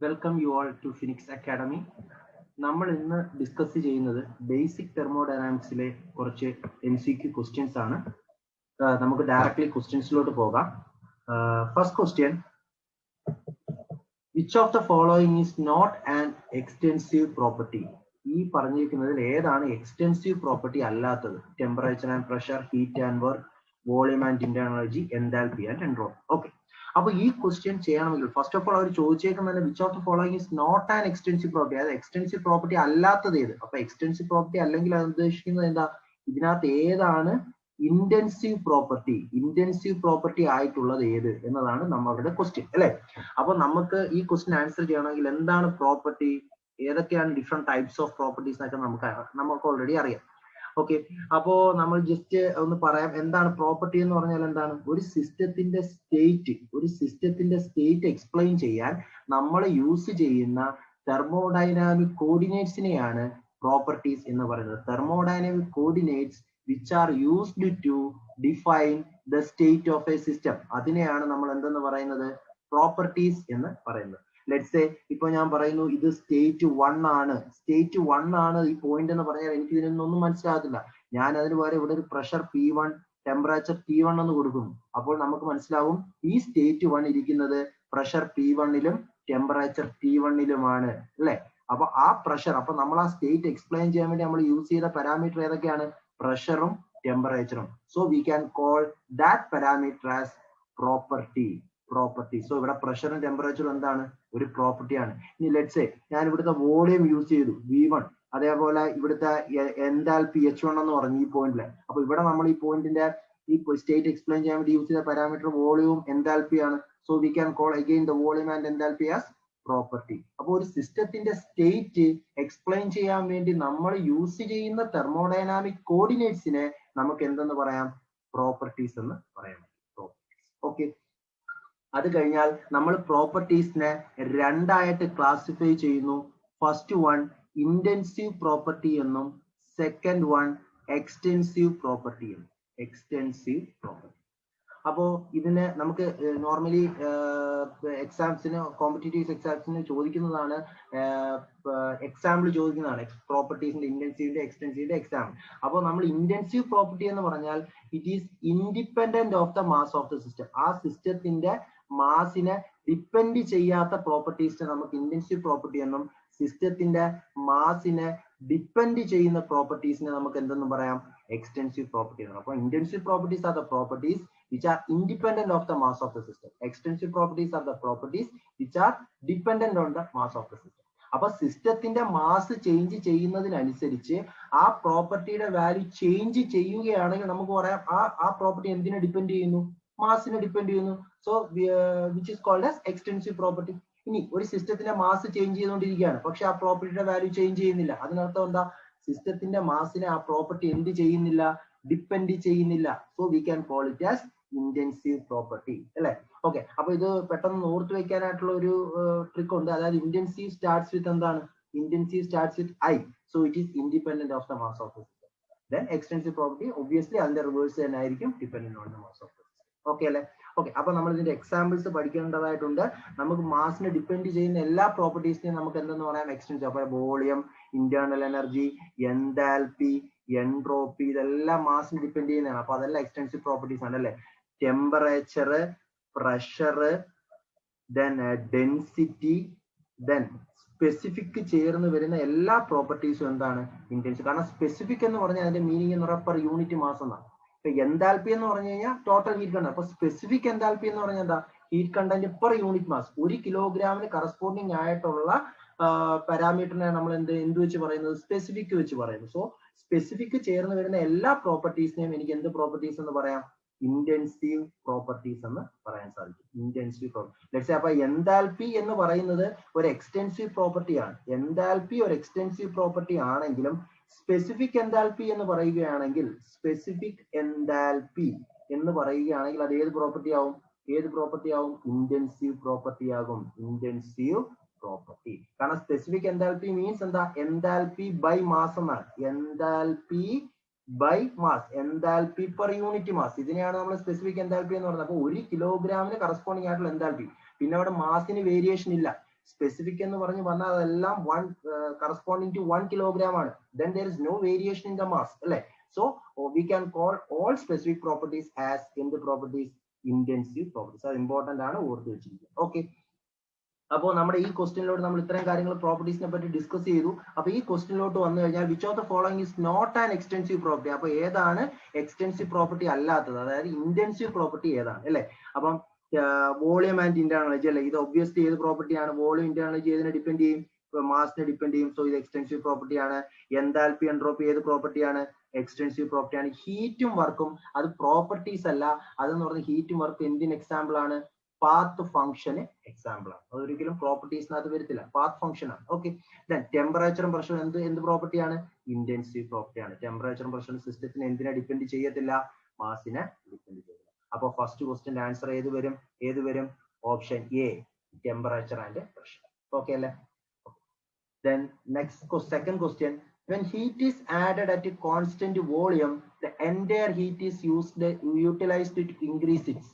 Welcome you all to Phoenix Academy. നമ്മൾ ഇന്ന് discuss ചെയ്യുന്നത് ബേസിക് തെർമോഡൈനാമിക്സിലെ കുറച്ച് MCQ ക്വസ്റ്റ്യൻസ് ആണ്. നമുക്ക് ഡയറക്ട്ലി ക്വസ്റ്റ്യൻസിലോട്ട് പോകാം. First question, which of the following is not an extensive property? ഈ പറഞ്ഞിരിക്കുന്നതിൽ ഏതാണ് എക്സ്റ്റെൻസീവ് പ്രോപ്പർട്ടി അല്ലാത്തത്? Temperature and pressure, heat and work, volume and internal energy, enthalpy and entropy. Okay, അപ്പൊ ഈ ക്വസ്റ്റ്യൻ ചെയ്യണമെങ്കിൽ ഫസ്റ്റ് ഓഫ് ഓൾ അവർ ചോദിച്ചേക്കുന്നത് which of the following is not an extensive property, അതായത് എക്സ്റ്റെൻസീവ് പ്രോപ്പർട്ടി അല്ലാത്തത് ഏത്? അപ്പൊ എക്സ്റ്റെൻസീവ് പ്രോപ്പർട്ടി അല്ലെങ്കിൽ അത് ഉദ്ദേശിക്കുന്നത് എന്താ? ഇതിനകത്ത് ഏതാണ് ഇന്റൻസീവ് പ്രോപ്പർട്ടി ആയിട്ടുള്ളത് ഏത് എന്നതാണ് നമ്മളുടെ ക്വസ്റ്റ്യൻ, അല്ലെ? അപ്പൊ നമുക്ക് ഈ ക്വസ്റ്റ്യൻ ആൻസർ ചെയ്യണമെങ്കിൽ എന്താണ് പ്രോപ്പർട്ടി, ഏതൊക്കെയാണ് ഡിഫറെന്റ് ടൈപ്സ് ഓഫ് പ്രോപ്പർട്ടീസ് എന്നൊക്കെ നമുക്ക് ഓൾറെഡി അറിയാം. ഓക്കെ, അപ്പോ നമ്മൾ ജസ്റ്റ് ഒന്ന് പറയാം, എന്താണ് പ്രോപ്പർട്ടി എന്ന് പറഞ്ഞാൽ എന്താണ്? ഒരു സിസ്റ്റത്തിന്റെ സ്റ്റേറ്റ് എക്സ്പ്ലെയിൻ ചെയ്യാൻ നമ്മൾ യൂസ് ചെയ്യുന്ന തെർമോഡൈനാമിക് കോർഡിനേറ്റ്സിനെയാണ് പ്രോപ്പർട്ടീസ് എന്ന് പറയുന്നത്. Thermodynamic coordinates which are used to define the state of a system, അതിനെയാണ് നമ്മൾ എന്തെന്ന് പറയുന്നത്? പ്രോപ്പർട്ടീസ് എന്ന് പറയുന്നത്. ലെറ്റ്സ് സേ ഇപ്പൊ ഞാൻ പറയുന്നു ഇത് സ്റ്റേറ്റ് 1 ആണ് ഈ പോയിന്റ് എന്ന് പറഞ്ഞാൽ എനിക്ക് ഇതിനൊന്നും മനസ്സിലാകത്തില്ല. ഞാൻ അതിന് പകരം ഇവിടെ ഒരു പ്രഷർ P1, ടെമ്പറേച്ചർ T1 എന്ന് കൊടുക്കുന്നു. അപ്പോൾ നമുക്ക് മനസ്സിലാവും ഈ സ്റ്റേറ്റ് 1 ഇരിക്കുന്നത് പ്രഷർ P1ലും ടെമ്പറേച്ചർ T1ലുമാണ്, അല്ലെ? അപ്പൊ ആ പ്രഷർ, അപ്പൊ നമ്മൾ ആ സ്റ്റേറ്റ് എക്സ്പ്ലെയിൻ ചെയ്യാൻ വേണ്ടി നമ്മൾ യൂസ് ചെയ്ത പാരാമീറ്റർ ഏതൊക്കെയാണ്? പ്രഷറും ടെമ്പറേച്ചറും. So we can call that parameter as property. So ഇവിടെ പ്രഷറും ടെമ്പറേച്ചറും എന്താണ്? ഒരു പ്രോപ്പർട്ടിയാണ്. ഇനി ലെറ്റ്സ് സേ ഞാൻ ഇവിടുത്തെ വോളിയം യൂസ് ചെയ്തു V1, അതേപോലെ ഇവിടുത്തെ എൻതാൽപ്പി H1 എന്ന് പറഞ്ഞു ഈ പോയിന്റില്. അപ്പൊ ഇവിടെ നമ്മൾ ഈ പോയിന്റിന്റെ ഈ സ്റ്റേറ്റ് എക്സ്പ്ലെയിൻ ചെയ്യാൻ വേണ്ടി യൂസ് ചെയ്ത പാരാമീറ്റർ വോളിയവും എൻതാൽപ്പിയാണ്. So we can call again the volume and enthalpy as property. അപ്പൊ ഒരു സിസ്റ്റത്തിന്റെ സ്റ്റേറ്റ് എക്സ്പ്ലെയിൻ ചെയ്യാൻ വേണ്ടി നമ്മൾ യൂസ് ചെയ്യുന്ന തെർമോഡൈനാമിക് കോർഡിനേറ്റ്സിനെ നമുക്ക് എന്തെന്ന് പറയാം? പ്രോപ്പർട്ടീസ് എന്ന് പറയാം. ഓക്കെ, അത് കഴിഞ്ഞാൽ നമ്മൾ പ്രോപ്പർട്ടീസിനെ രണ്ടായിട്ട് ക്ലാസിഫൈ ചെയ്യുന്നു. ഫസ്റ്റ് വൺ ഇന്റൻസീവ് പ്രോപ്പർട്ടി എന്നും സെക്കൻഡ് വൺ എക്സ്റ്റെൻസീവ് പ്രോപ്പർട്ടി എന്നും. അപ്പോ ഇതിന് നമുക്ക് നോർമലി എക്സാംസിന്, കോമ്പറ്റേറ്റീവ് എക്സാംസിന് ചോദിക്കുന്നതാണ്, എക്സാമ്പിൾ ചോദിക്കുന്നതാണ് പ്രോപ്പർട്ടീസിന്റെ ഇന്റൻസീവിന്റെ എക്സ്റ്റെൻസീവിന്റെ എക്സാമ്പിൾ. അപ്പോൾ നമ്മൾ ഇന്റൻസീവ് പ്രോപ്പർട്ടി എന്ന് പറഞ്ഞാൽ it is independent of the mass of the system. ആ സിസ്റ്റത്തിന്റെ മാസിനെ ഡിപ്പെൻഡ് ചെയ്യാത്ത പ്രോപ്പർട്ടീസിനെ നമുക്ക് ഇന്റൻസീവ് പ്രോപ്പർട്ടി എന്നും, സിസ്റ്റത്തിന്റെ മാസിനെ ഡിപ്പെൻഡ് ചെയ്യുന്ന പ്രോപ്പർട്ടീസിനെ നമുക്ക് എന്തെന്നും പറയാം? എക്സ്റ്റെൻസീവ് പ്രോപ്പർട്ടി എന്നും. അപ്പോൾ intensive properties are the properties which are independent of the mass of the system. Extensive properties are the properties which are dependent on the mass of the system. അപ്പൊ സിസ്റ്റത്തിന്റെ mass change ചെയ്യുന്നതിനനുസരിച്ച് ആ പ്രോപ്പർട്ടിയുടെ value change ചെയ്യുകയാണെങ്കിൽ നമുക്ക് പറയാം ആ property എന്തിനെ depend ചെയ്യുന്നു? മാസിനെ ഡിപ്പെൻഡ് ചെയ്യുന്നു. So which is called as extensive property. ഇനി ഒരു സിസ്റ്റത്തിന്റെ മാസ് ചേഞ്ച് ചെയ്തുകൊണ്ടിരിക്കുകയാണ്, പക്ഷെ ആ പ്രോപ്പർട്ടിയുടെ വാല്യൂ ചേഞ്ച് ചെയ്യുന്നില്ല. അതിനർത്ഥം എന്താ? സിസ്റ്റത്തിന്റെ മാസിനെ ആ പ്രോപ്പർട്ടി എന്ത് ചെയ്യുന്നില്ല? ഡിപ്പെൻഡ് ചെയ്യുന്നില്ല. So we can call it as intensive property, അല്ലെ? ഓക്കെ, അപ്പൊ ഇത് പെട്ടെന്ന് ഓർത്ത് വെക്കാനായിട്ടുള്ള ഒരു ട്രിക്ക് ഉണ്ട്. അതായത് ഇന്റൻസീവ് സ്റ്റാർട്ട്സ് വിത്ത് എന്താണ്? Intensive starts with I. So it is independent of the mass of the system. Then extensive property obviously അതിന്റെ റിവേഴ്സ് തന്നെ ആയിരിക്കും, dependent on the mass of the system. Okay അല്ലെ? Okay, അപ്പൊ നമ്മൾ ഇതിന്റെ examples പഠിക്കേണ്ടതായിട്ടുണ്ട്. നമുക്ക് മാസിനെ depend ചെയ്യുന്ന എല്ലാ പ്രോപ്പർട്ടീസിനെയും നമുക്ക് എന്തെന്ന് പറയാം? എക്സ്റ്റെൻസീവ്. അപ്പൊ volume, internal energy, enthalpy, entropy, ഇതെല്ലാം മാസിനെ ഡിപ്പെൻഡ് ചെയ്യുന്നതാണ്. അപ്പൊ അതെല്ലാം എക്സ്റ്റെൻസീവ് പ്രോപ്പർട്ടീസ് ആണ്, അല്ലെ? Temperature, pressure, then density, then specific ചേർന്ന് വരുന്ന എല്ലാ പ്രോപ്പർട്ടീസും എന്താണ്? ഇന്റൻസീവ്. കാരണം സ്പെസിഫിക് എന്ന് പറഞ്ഞാൽ അതിന്റെ മീനിങ് എന്ന് പറഞ്ഞാൽ പെർ യൂണിറ്റ് മാസ് എന്നാണ്. ഇപ്പൊ എൻതാൽപ്പി എന്ന് പറഞ്ഞു കഴിഞ്ഞാൽ ടോട്ടൽ ഹീറ്റ് കണ്ടന്റ്. അപ്പൊ സ്പെസിഫിക് എൻതാൽപ്പി എന്ന് പറഞ്ഞാൽ എന്താ? Heat content per unit mass. 1 കിലോഗ്രാമിന് കറസ്പോണ്ടിങ് ആയിട്ടുള്ള പാരാമീറ്ററിനെ നമ്മൾ എന്ത് വെച്ച് പറയുന്നത്? സ്പെസിഫിക് വെച്ച് പറയുന്നു. സോ സ്പെസിഫിക് ചേർന്ന് വരുന്ന എല്ലാ പ്രോപ്പർട്ടീസിനെയും എനിക്ക് എന്ത് പ്രോപ്പർട്ടീസ് എന്ന് പറയാം? ഇന്റൻസീവ് പ്രോപ്പർട്ടീസ് എന്ന് പറയാൻ സാധിക്കും. Intensive property. ലെറ്റ്സ് സേ അപ്പൊ എൻതാൽപ്പി എന്ന് പറയുന്നത് ഒരു എക്സ്റ്റെൻസീവ് പ്രോപ്പർട്ടി ആണ്. എൻതാൽപ്പി ഒരു എക്സ്റ്റെൻസീവ് പ്രോപ്പർട്ടി ആണെങ്കിലും സ്പെസിഫിക് എൻതാൽപ്പി എന്ന് പറയുകയാണെങ്കിൽ അത് ഏത് പ്രോപ്പർട്ടി ആവും? ഇന്റൻസീവ് പ്രോപ്പർട്ടി ആകും. Intensive property. കാരണം സ്പെസിഫിക് എൻതാൽപ്പി മീൻസ് എന്താ? എൻതാൽപ്പി ബൈ മാസ് എന്നാണ്. Enthalpy by mass, enthalpy per unit mass. ഇതിനെയാണ് നമ്മൾ സ്പെസിഫിക് എൻതാൽപ്പി എന്ന് പറയുന്നത്. അപ്പൊ 1 കിലോഗ്രാമിന് കറസ്പോണ്ടിങ് ആയിട്ടുള്ള എൻതാൽപ്പി. പിന്നെ അവിടെ മാസിന് വേരിയേഷൻ ഇല്ല. specific എന്ന് പറഞ്ഞു വന്നാൽ അതെല്ലാം corresponding to 1 kilogram ആണ്. Then there is no variation in the mass അല്ലേ? So we can call all specific properties as എന്ത് properties? Intensive properties. അത് important ആണ്, ഓർത്ത് വെച്ചിരിക്കുക. ഓക്കെ, അപ്പോൾ നമ്മുടെ ഈ ക്വസ്റ്റ്യനിലോട്ട് നമ്മൾ ഇത്രയും കാര്യങ്ങൾ പ്രോപ്പർട്ടീസിനെ പറ്റി ഡിസ്കസ് ചെയ്തു. അപ്പൊ ഈ ക്വസ്റ്റ്യനിലോട്ട് വന്നു കഴിഞ്ഞാൽ which of the following is not an extensive property, അപ്പൊ ഏതാണ് എക്സ്റ്റെൻസീവ് പ്രോപ്പർട്ടി അല്ലാത്തത്, അതായത് ഇന്റൻസീവ് പ്രോപ്പർട്ടി ഏതാണ് അല്ലെ? അപ്പം വോളിയം ആൻഡ് ഇന്റേണൽ അല്ലെ, ഇത് ഒബ്വിയസ്ലി ഏത് പ്രോപ്പർട്ടിയാണ്? വോളിയം ഇന്റേണൽ ഏതിനെ ഡിപ്പെൻഡ് ചെയ്യും? മാസിനെ ഡിപ്പെൻഡ് ചെയ്യും. സോ ഇത് എക്സ്റ്റെൻസീവ് പ്രോപ്പർട്ടി ആണ്. എൻതാൽപ്പി എൻട്രോപ്പി ഏത് പ്രോപ്പർട്ടിയാണ്? എക്സ്റ്റെൻസീവ് പ്രോപ്പർട്ടി ആണ്. ഹീറ്റും വർക്കും അത് പ്രോപ്പർട്ടീസ് അല്ല, അതെന്ന് പറഞ്ഞാൽ ഹീറ്റും വർക്കും എന്തിന് എക്സാമ്പിൾ ആണ്? പാത്ത് ഫംഗ്ഷന് എക്സാമ്പിൾ ആണ്. അതൊരിക്കലും പ്രോപ്പർട്ടീസിനകത്ത് വരത്തില്ല, പാത്ത് ഫംഗ്ഷൻ ആണ്. ഓക്കെ, ടെമ്പറേച്ചറും പ്രഷറും എന്ത് പ്രോപ്പർട്ടിയാണ്? ഇന്റൻസീവ് പ്രോപ്പർട്ടി ആണ്. ടെമ്പറേച്ചറും പ്രഷറും സിസ്റ്റത്തിന് എന്തിനെ ഡിപ്പെൻഡ് ചെയ്യത്തില്ല? മാസിനെ ഡിപ്പെൻഡ് ചെയ്യില്ല. അപ്പൊ ഫസ്റ്റ് ക്വസ്റ്റ്യന്റെ ആൻസർ ഏത് വരും? Option A, temperature and pressure. Okay അല്ലേ? Then next second question, when heat is added at a constant volume, the entire heat is utilized to increase its.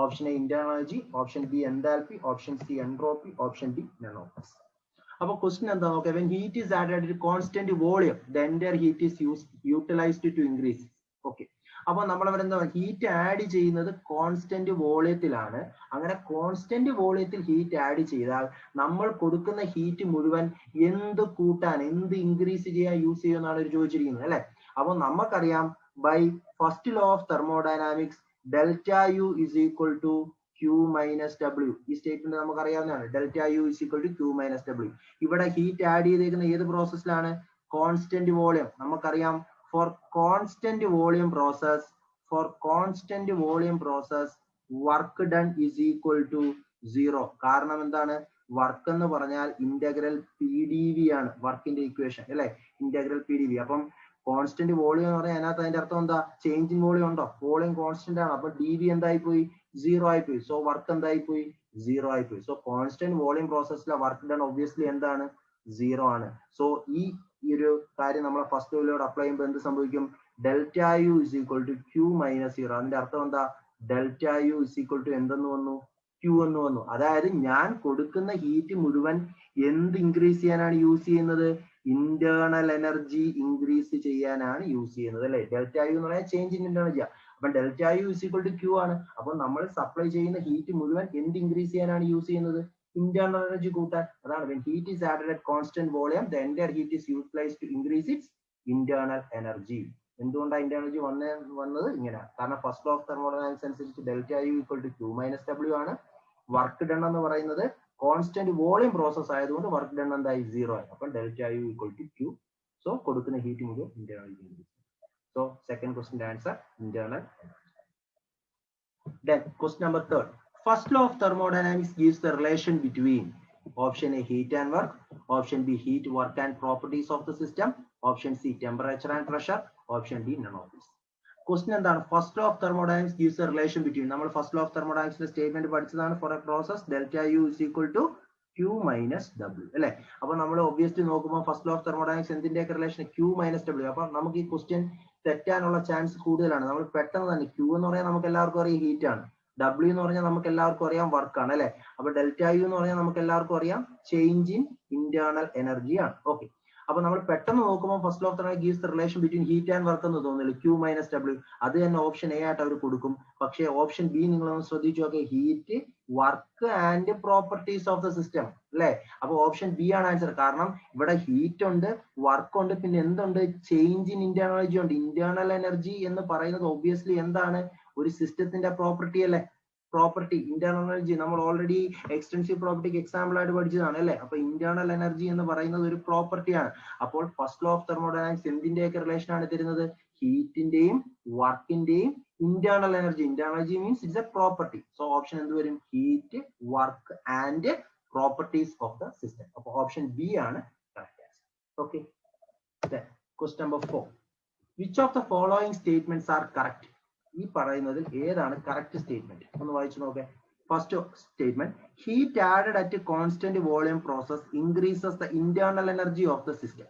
Option A internal energy, option B enthalpy, option C entropy, option D none of this. Now question എന്താ നോക്കാം. When heat is added at a constant volume, the entire heat is utilized to increase. Okay, അപ്പൊ നമ്മൾ അവിടെ എന്താ heat add ചെയ്യുന്നത് constant വോളിയത്തിലാണ്. അങ്ങനെ constant വോളിയത്തിൽ heat add ചെയ്താൽ നമ്മൾ കൊടുക്കുന്ന ഹീറ്റ് മുഴുവൻ എന്ത് കൂട്ടാൻ, എന്ത് ഇൻക്രീസ് ചെയ്യാൻ യൂസ് ചെയ്യുമെന്നാണ് അവർ ചോദിച്ചിരിക്കുന്നത് അല്ലെ? അപ്പൊ നമുക്കറിയാം by first law of thermodynamics delta U is equal to Q minus W. ഈ സ്റ്റേറ്റ്മെന്റ് നമുക്ക് അറിയാവുന്നതാണ്. Delta U is equal to Q minus W. ഇവിടെ ഹീറ്റ് ആഡ് ചെയ്തേക്കുന്ന ഏത് പ്രോസസ്സിലാണ്? Constant volume. നമുക്കറിയാം for constant volume process work done is equal to 0. കാരണം എന്താണ്? വർക്ക് എന്ന് പറഞ്ഞാൽ ഇന്റഗ്രൽ PdV ആണ്, വർക്കിന്റെ ഇക്വേഷൻ അല്ലെ? Integral PdV. അപ്പം കോൺസ്റ്റന്റ് വോളിയം എന്ന് പറഞ്ഞാൽ അതിനകത്ത് അതിന്റെ അർത്ഥം എന്താ? ചേഞ്ച് ഇൻ വോളിയം ഉണ്ടോ? വോളിയം കോൺസ്റ്റന്റ് ആണ്. അപ്പൊ dV എന്തായി പോയി? 0 ആയി പോയി. സോ വർക്ക് എന്തായി പോയി? 0 ആയി പോയി. സോ കോൺസ്റ്റന്റ് വോളിയം പ്രോസസ്സിലെ വർക്ക് ഡൺ ഒബ്വിയസ്ലി എന്താണ്? 0 ആണ്. സോ ഈ ഒരു കാര്യം നമ്മൾ ഫസ്റ്റ് ലോയിലോട് അപ്ലൈ ചെയ്യുമ്പോൾ എന്ത് സംഭവിക്കും? Delta U is equal to Q minus 0. അതിന്റെ അർത്ഥം എന്താ? Delta U is equal to എന്തെന്ന് വന്നു? Q എന്ന് വന്നു. അതായത് ഞാൻ കൊടുക്കുന്ന ഹീറ്റ് മുഴുവൻ എന്ത് ഇൻക്രീസ് ചെയ്യാനാണ് യൂസ് ചെയ്യുന്നത്? ഇന്റേണൽ എനർജി ഇൻക്രീസ് ചെയ്യാനാണ് യൂസ് ചെയ്യുന്നത് അല്ലെ? ഡെൽറ്റ യു എന്ന് പറഞ്ഞാൽ ചേഞ്ച് ഇൻ ഇന്റേണൽ എനർജി. അപ്പൊ delta U is equal to Q ആണ്. അപ്പൊ നമ്മൾ സപ്ലൈ ചെയ്യുന്ന ഹീറ്റ് മുഴുവൻ എന്ത് ഇൻക്രീസ് ചെയ്യാനാണ് യൂസ് ചെയ്യുന്നത്? internal energy കൂട്ടാൻ. അതാണ് when heat is added at constant volume, the entire heat is utilized to increase its internal energy. എന്തുകൊണ്ടാണ് ഇന്റേണൽ എനർജി വന്നത് ഇങ്ങനെയാണ്? കാരണം ഫസ്റ്റ് ലോ ഓഫ് തെർമോഡൈനാമിക്സ് അനുസരിച്ച് delta U equal to Q minus W ആണ്. Work done എന്ന് പറയുന്നത് constant volume process ആയതുകൊണ്ട് work done എന്തായി? 0 ആയി. അപ്പൊ delta U equal to Q. So കൊടുക്കുന്ന ഹീറ്റ് മുഴുവൻ ഇന്റേണൽ എനർജി. സോ സെക്കൻഡ് ക്വസ്റ്റ്യന്റെ answer internal energy. Then question number 3. First law of thermodynamics gives the relation between option A heat and work, option B heat, work and properties of the system, option C temperature and pressure, option D none of this. Question എന്താണ്? First law of thermodynamics gives the relation between. നമ്മൾ first law of thermodynamics statement പഠിച്ചതാണ്. For a process delta U is equal to Q minus W അല്ലെ? അപ്പൊ നമ്മൾ obviously നോക്കുമ്പോൾ first law of thermodynamics എന്തിന്റെയൊക്കെ relation? Q minus W. അപ്പൊ നമുക്ക് ഈ ക്വസ്റ്റ്യൻ തെറ്റാനുള്ള ചാൻസ് കൂടുതലാണ്. നമ്മൾ പെട്ടെന്ന് തന്നെ Q എന്ന് പറഞ്ഞാൽ നമുക്ക് എല്ലാവർക്കും അറിയാം ഹീറ്റ് ആണ്. W എന്ന് പറഞ്ഞാൽ നമുക്ക് എല്ലാവർക്കും അറിയാം വർക്ക് ആണ് അല്ലെ? അപ്പൊ ഡെൽറ്റ യു എന്ന് പറഞ്ഞാൽ നമുക്ക് എല്ലാവർക്കും അറിയാം ചേഞ്ച് ഇൻ ഇന്റേണൽ എനർജി ആണ്. ഓക്കെ, അപ്പൊ നമ്മൾ പെട്ടെന്ന് നോക്കുമ്പോൾ first law of thermodynamics gives the relation between heat and work എന്ന് തോന്നില്ല. Q മൈനസ് W അത് തന്നെ ഓപ്ഷൻ എ ആയിട്ട് അവർ കൊടുക്കും. പക്ഷേ ഓപ്ഷൻ ബി നിങ്ങളൊന്ന് ശ്രദ്ധിച്ചു നോക്കുക, heat, work and properties of the system അല്ലെ? അപ്പൊ ഓപ്ഷൻ ബി ആണ് ആൻസർ. കാരണം ഇവിടെ ഹീറ്റ് ഉണ്ട്, വർക്ക് ഉണ്ട്, പിന്നെ എന്തുണ്ട്? ചേഞ്ച് ഇൻ ഇന്റേണൽ എനർജി ഉണ്ട്. ഇന്റേണൽ എനർജി എന്ന് പറയുന്നത് ഒബ്വിയസ്ലി എന്താണ്? ഒരു സിസ്റ്റത്തിന്റെ പ്രോപ്പർട്ടി അല്ലെ? പ്രോപ്പർട്ടി ഇന്റേണൽ എനർജി നമ്മൾ ഓൾറെഡി എക്സ്റ്റെൻസീവ് പ്രോപ്പർട്ടിക്ക് എക്സാമ്പിൾ ആയിട്ട് പഠിച്ചതാണ് അല്ലെ? അപ്പൊ ഇന്റേണൽ എനർജി എന്ന് പറയുന്നത് ഒരു പ്രോപ്പർട്ടിയാണ്. അപ്പോൾ ഫസ്റ്റ് ലോ ഓഫ് തെർമോഡൈനാമിക്സ് എന്തിന്റെയൊക്കെ റിലേഷൻ ആണ് തരുന്നത്? ഹീറ്റിന്റെയും വർക്കിന്റെയും internal energy. Internal energy means it's a property. So option എന്ത് വരും? Heat, work and properties of the system. അപ്പൊ ഓപ്ഷൻ ബി ആണ് correct answer. Okay, question number 4. Which of the following statements are correct? ഈ പറയുന്നതിൽ ഏതാണ് correct statement? ഒന്ന് വായിച്ചു നോക്കേ. First statement, heat added at constant volume process increases the internal energy of the system.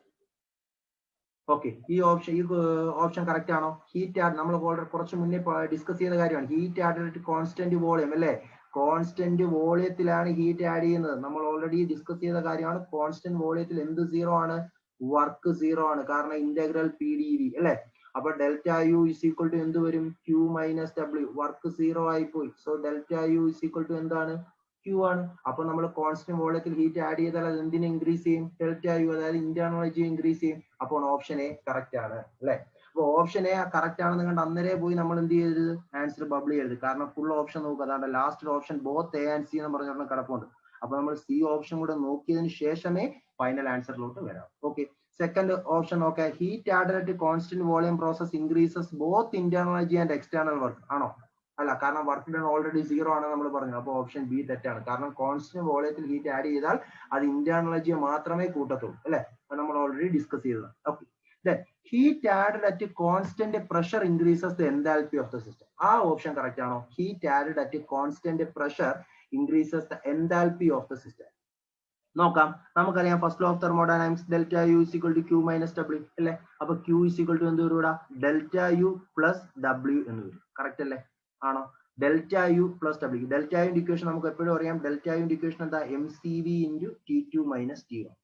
Okay, ഈ option correct ആണോ? Heat add നമ്മൾ കുറച്ച് മുന്നേ ഡിസ്കസ് ചെയ്ത കാര്യമാണ്. Heat added at constant volume അല്ലെ? കോൺസ്റ്റന്റ് വോളിയത്തിലാണ് ഹീറ്റ് ആഡ് ചെയ്യുന്നത്. നമ്മൾ ഓൾറെഡി ഡിസ്കസ് ചെയ്ത കാര്യമാണ്. കോൺസ്റ്റന്റ് വോളിയത്തിൽ എന്ത് സീറോ ആണ്? വർക്ക് സീറോ ആണ്. കാരണം ഇന്റഗ്രൽ പി ഡി വി അല്ലെ. അപ്പൊ delta U is equal to എന്ത് വരും? Q minus W. Work zero ആയി പോയി. So delta U is equal to എന്താണ്? ക്യൂ ആണ്. അപ്പൊ നമ്മൾ കോൺസ്റ്റന്റ് വോളിയത്തിൽ ഹീറ്റ് ആഡ് ചെയ്താൽ അത് എന്തിനെ ഇൻക്രീസ് ചെയ്യും? ഡെൽറ്റ യു, അതായത് ഇന്റേണൽ എനർജി ഇൻക്രീസ് ചെയ്യും. അപ്പോൾ ഓപ്ഷൻ എ കറക്റ്റ് ആണ് അല്ലെ. അപ്പൊ ഓപ്ഷൻ എ കറക്റ്റ് ആണെന്ന് കണ്ട് അന്നേരെ പോയി നമ്മൾ എന്ത് ചെയ്യരുത്? ആൻസർ ബബിൾ ചെയ്യരുത്. കാരണം ഫുൾ ഓപ്ഷൻ നോക്കുക. അതാണ് last option both A and C എന്ന് പറഞ്ഞൊരെണ്ണം കിടപ്പുണ്ട്. അപ്പൊ നമ്മൾ സി ഓപ്ഷൻ കൂടെ നോക്കിയതിന് ശേഷമേ ഫൈനൽ ആൻസറിലോട്ട് വരാം. ഓക്കെ, സെക്കൻഡ് ഓപ്ഷൻ നോക്കെ. Heat added at constant volume process increases both internal energy and external work. ആണോ? അല്ല, കാരണം വർക്ക് ഡൺ ഓൾറെഡി സീറോ ആണ് നമ്മൾ പറഞ്ഞു. അപ്പോൾ ഓപ്ഷൻ ബി തെറ്റാണ്. കാരണം കോൺസ്റ്റന്റ് വോളിയത്തിൽ ഹീറ്റ് ആഡ് ചെയ്താൽ അത് ഇന്റേണൽ എനർജിയെ മാത്രമേ കൂട്ടത്തുള്ളൂ അല്ലെ. അത് നമ്മൾ ഓൾറെഡി ഡിസ്കസ് ചെയ്തതാണ്. Okay, heat added at constant pressure increases the enthalpy of the system. ആ ഓപ്ഷൻ കറക്റ്റ് ആണോ? Heat added at constant pressure increases the enthalpy of the system. നോക്കാം, നമുക്കറിയാം first law of thermodynamics delta U is equal to Q minus W അല്ലെ. അപ്പൊ Q is equal to എന്ത് വരും ഇവിടെ? Delta U plus W എന്ന് വരും. Correct അല്ലേ? ആണോ? Delta U plus W. Delta യുന്റെ ഇക്വേഷൻ നമുക്ക് എപ്പോഴും അറിയാം. ഡെൽറ്റ യുന്റെ ഇക്വേഷൻ എന്താ? M C V into T two minus T one